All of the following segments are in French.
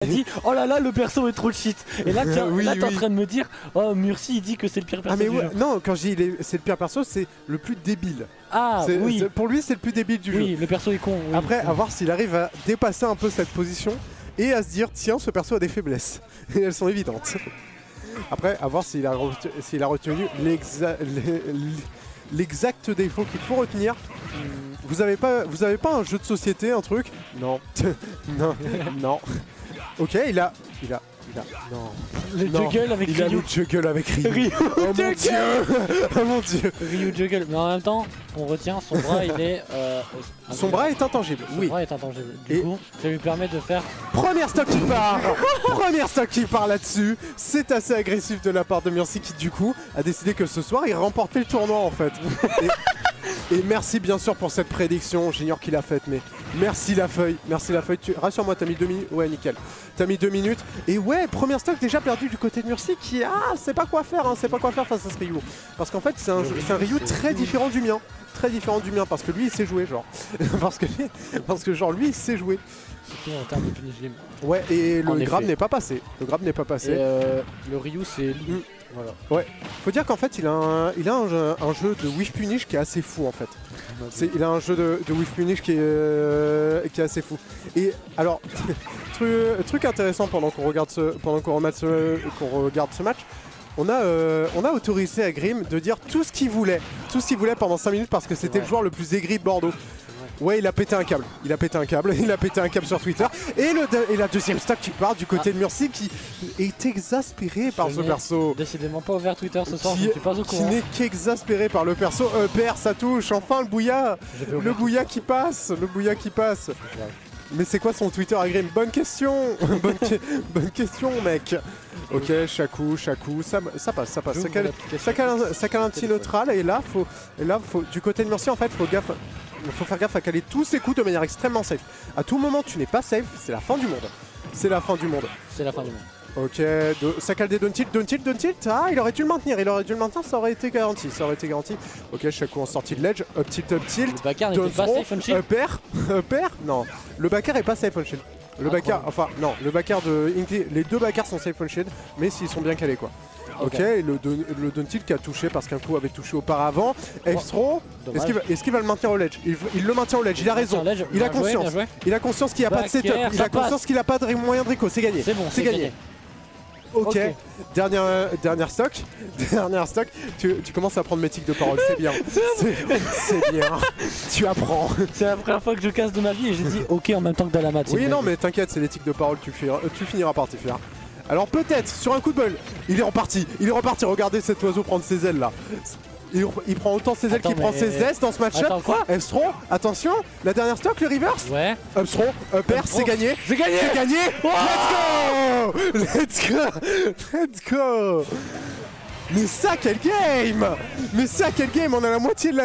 dit oh là là le perso est trop cheat et là tiens, oui, là t'es en train de me dire oh Murcy il dit que c'est le pire perso du jeu. Non, quand je dis c'est le pire perso, c'est le plus débile. Ah oui. Pour lui c'est le plus débile du jeu. Oui, le perso est con. Oui. Après à voir s'il arrive à dépasser un peu cette position et à se dire tiens ce perso a des faiblesses et elles sont évidentes. Après à voir s'il a retenu l'exact défaut qu'il faut retenir. Vous avez pas un jeu de société, un truc? Non. Non. Non. Ok, il a. Non. Le juggle avec Ryu. Il a le juggle avec Ryu. Oh mon dieu. Oh mon dieu. Ryu juggle. Mais en même temps, on retient son bras, il est. Son bras est intangible. Son bras est intangible. Du coup, ça lui permet de faire. Première stock qui part. Première stock qui part là-dessus. C'est assez agressif de la part de Murcy qui, du coup, a décidé que ce soir, il remportait le tournoi en fait. Et merci bien sûr pour cette prédiction, j'ignore qui l'a faite, mais merci la feuille, rassure-moi, t'as mis 2 minutes, ouais nickel, t'as mis 2 minutes, et ouais, première stock déjà perdu du côté de Murcy qui, sait pas quoi faire, sait pas quoi faire face à ce Ryu, parce qu'en fait c'est un Ryu très différent du mien, parce que lui il sait jouer genre, parce que genre lui il sait jouer. Surtout en termes de finish game. Ouais, et le grab n'est pas passé, le Ryu c'est lui. Voilà. Ouais, faut dire qu'en fait il a un jeu de whiff punish qui est assez fou en fait. Il a un jeu de whiff punish qui est assez fou. Et alors, truc intéressant pendant qu'on regarde ce match, on a autorisé à Grim de dire tout ce qu'il voulait pendant 5 minutes parce que c'était le joueur le plus aigri de Bordeaux. Ouais, il a pété un câble, sur Twitter. Et la deuxième stock qui part du côté de Murcy qui est exaspéré par ce perso. Décidément pas ouvert Twitter ce soir, je ne suis pas au courant. Qui n'est qu'exaspéré par le perso. PR, ça touche, enfin le bouilla. Le bouilla qui passe, Mais c'est quoi son Twitter à Grim? Bonne question. Bonne question mec. Ok, Shaku, ça passe. Ça cale un petit neutral et là, faut du côté de Murcy en fait, il faut faire gaffe à caler tous ses coups de manière extrêmement safe. À tout moment tu n'es pas safe, c'est la fin du monde. Ok, ça cale des down tilt. Il aurait dû le maintenir, ça aurait été garanti. Ok, Shaku en sortie de ledge, up tilt. Le backer n'était pas safe on shield. Upper, non. Le backer est pas safe on shield. Le backer de Inkly, les deux backers sont safe on shield, mais s'ils sont bien calés quoi. Ok, le down tilt qui a touché parce qu'un coup avait touché auparavant. F-throw, est-ce qu'il va le maintenir au ledge? Il le maintient au ledge, il a raison, il a conscience. Il a conscience qu'il n'y a pas de setup, il a conscience qu'il n'a pas de moyen de reco, c'est gagné. C'est bon, c'est gagné. Ok, dernière stock, tu commences à prendre mes tics de parole, c'est bien, c'est bien, tu apprends. C'est la première fois que je casse de ma vie et j'ai dit ok en même temps que Dalamat. Oui non mais t'inquiète, c'est les tics de parole, tu finiras par t'y faire. Alors peut-être, sur un coup de bol, il est reparti, regardez cet oiseau prendre ses ailes là. Il prend autant ses ailes qu'il prend ses ailes dans ce match-up. F-throw, attention, la dernière stock, le reverse. Ouais. Up-throw, upper, c'est gagné. Let's go. Mais ça quel game. On a la moitié de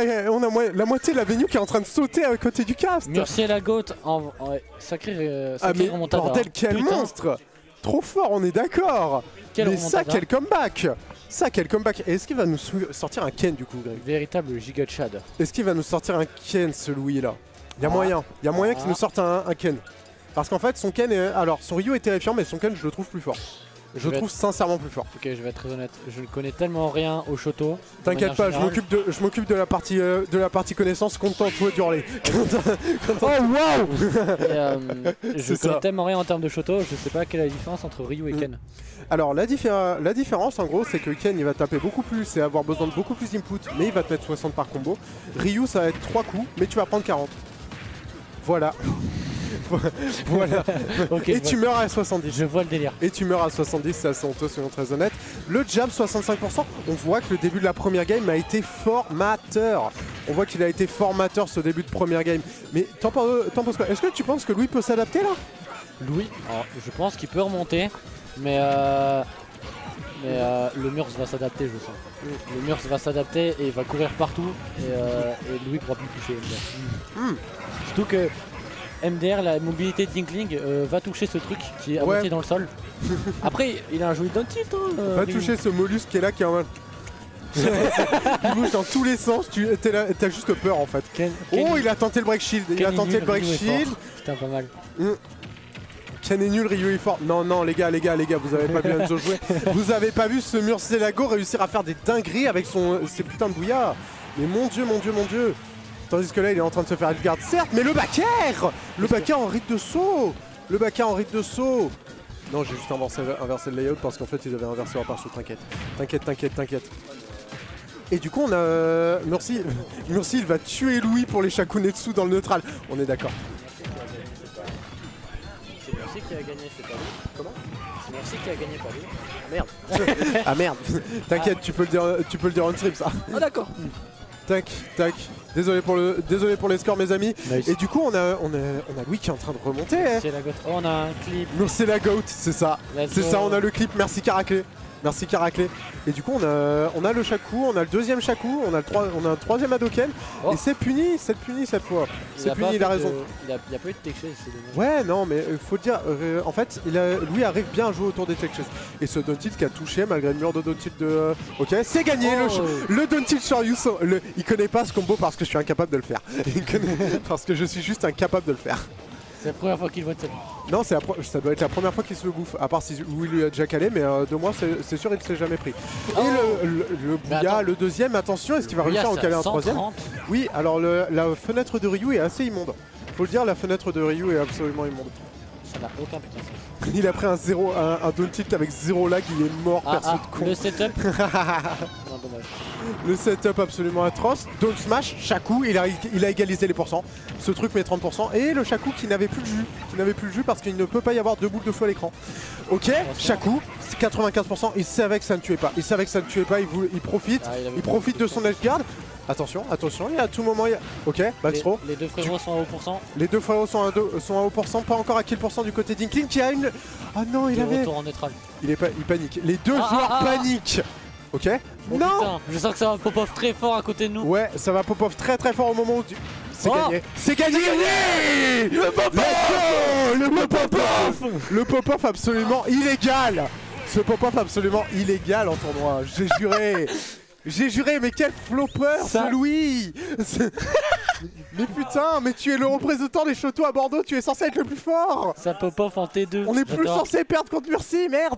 la venue qui est en train de sauter à côté du cast. Murcy la goat sacré remontada. Bordel, quel monstre. Trop fort, on est d'accord. Mais ça quel comeback. Est-ce qu'il va nous sortir un Ken du coup, Greg? Véritable giga Chad. Est-ce qu'il va nous sortir un Ken, ce Louis là? Il y a moyen qu'il nous sorte un Ken. Parce qu'en fait son Ken alors son Ryu est terrifiant mais son Ken je le trouve plus fort. Je le trouve sincèrement plus fort. Ok, je vais être très honnête, je ne connais tellement rien au Shoto. T'inquiète pas, je m'occupe de la partie connaissance, contente-toi d'hurler. Oh waouh. Je connais tellement rien en termes de Shoto, je sais pas quelle est la différence entre Ryu et Ken. Alors la différence en gros c'est que Ken il va taper beaucoup plus et avoir besoin de beaucoup plus d'input, mais il va te mettre 60 par combo. Ryu ça va être 3 coups, mais tu vas prendre 40. Voilà. Voilà. Okay, et tu meurs à 70. Je vois le délire. Et tu meurs à 70, c'est assez honteux, soyons très honnêtes. Le jab 65%, on voit que le début de la première game a été formateur. On voit qu'il a été formateur ce début de première game. Mais t'en penses quoi? Est-ce que tu penses que Louis peut s'adapter là? Louis, je pense qu'il peut remonter, mais le Murs va s'adapter, je sens. Le Murs va s'adapter et il va courir partout et Louis pourra plus toucher MDR. Surtout que MDR, la mobilité d'Inkling va toucher ce truc qui est à moitié dans le sol. Après, il a un joli down tilt. Va toucher ce mollusque qui est là, qui est en mode... il bouge dans tous les sens, t'as juste peur en fait. Il a tenté le break shield. Putain, pas mal. Ken est nul, Ryu est fort. Non, non, les gars, vous avez pas vu Enzo jouer. Vous avez pas vu ce Murcielago réussir à faire des dingueries avec ses putains de bouillards. Mais mon dieu, mon dieu, mon dieu. Tandis que là, il est en train de se faire une garde, certes, mais le back air. Le back air en rythme de saut. Le back air en rythme de saut. Non, j'ai juste inversé le layout parce qu'en fait, ils avaient inversé leur perso. T'inquiète. Et du coup, on a Murcy, il va tuer Louis pour les Shakunetsu dans le neutral. On est d'accord. C'est Murcy qui a gagné, c'est pas lui. Comment? C'est Murcy qui a gagné, pas lui. Merde. Ah merde. T'inquiète, tu peux le dire on stream ça. Ah d'accord. Tac. Désolé pour les scores, mes amis. Nice. Et du coup, on a Louis qui est en train de remonter. Oh, on a un clip. C'est la GOAT, c'est ça. C'est ça, on a le clip. Merci Caraclé. Et du coup, on a le Shaku, on a le deuxième Shaku, on a un troisième Hadoken. Oh. Et c'est puni cette fois. Il a raison. Il a pas eu de tech chase, c'est dommage. Ouais, non, mais faut dire, en fait, Louis arrive bien à jouer autour des tech chases. Et ce down tilt qui a touché malgré le mur de down tilt de. Ok, c'est gagné. Le down tilt sur Yuso. Il connaît pas ce combo parce que je suis incapable de le faire. Parce que je suis juste incapable de le faire. C'est la première fois qu'il voit de sa vie. Non, ça doit être la première fois qu'il se le bouffe. À part si Louis lui a déjà calé, mais de moi, c'est sûr, il ne s'est jamais pris. Oh. Et le Bouya, le deuxième, attention, est-ce qu'il va réussir à en caler un troisième? Oui, alors la fenêtre de Ryu est assez immonde. Faut le dire, la fenêtre de Ryu est absolument immonde. Ça n'a aucun putain de sens. Il a pris un down tilt avec 0 lag, il est mort, perso de con. Le setup. Non, dommage. Le setup absolument atroce. Down smash, Shaku, il a égalisé les pourcents. Ce truc met 30%. Et le Shaku qui n'avait plus de jus. Parce qu'il ne peut pas y avoir deux boules de feu à l'écran. Ok, Shaku, 95%. Il savait que ça ne tuait pas. Il profite de son edge guard. Attention, et à tout moment, il y a... Ok, backthrow. Les deux frérots sont à haut pourcent. Les deux frérots sont à haut pourcent, pas encore à kill pourcent du côté d'Inkling qui a une... Ah non, il avait... Retour en neutral. Il panique. Les deux joueurs paniquent. Ok. Oh, non putain, je sens que ça va pop-off très fort à côté de nous. Ouais, ça va pop-off très fort au moment où tu... C'est gagné. C'est gagné. Le pop-off. Le pop-off absolument illégal. Ce pop-off absolument illégal en tournoi. J'ai juré, mais quel flopper ce Louis. Mais putain, mais tu es le représentant des Chotos à Bordeaux, tu es censé être le plus fort. Ça pop-off en T2. On est plus censé perdre contre Murcy, merde.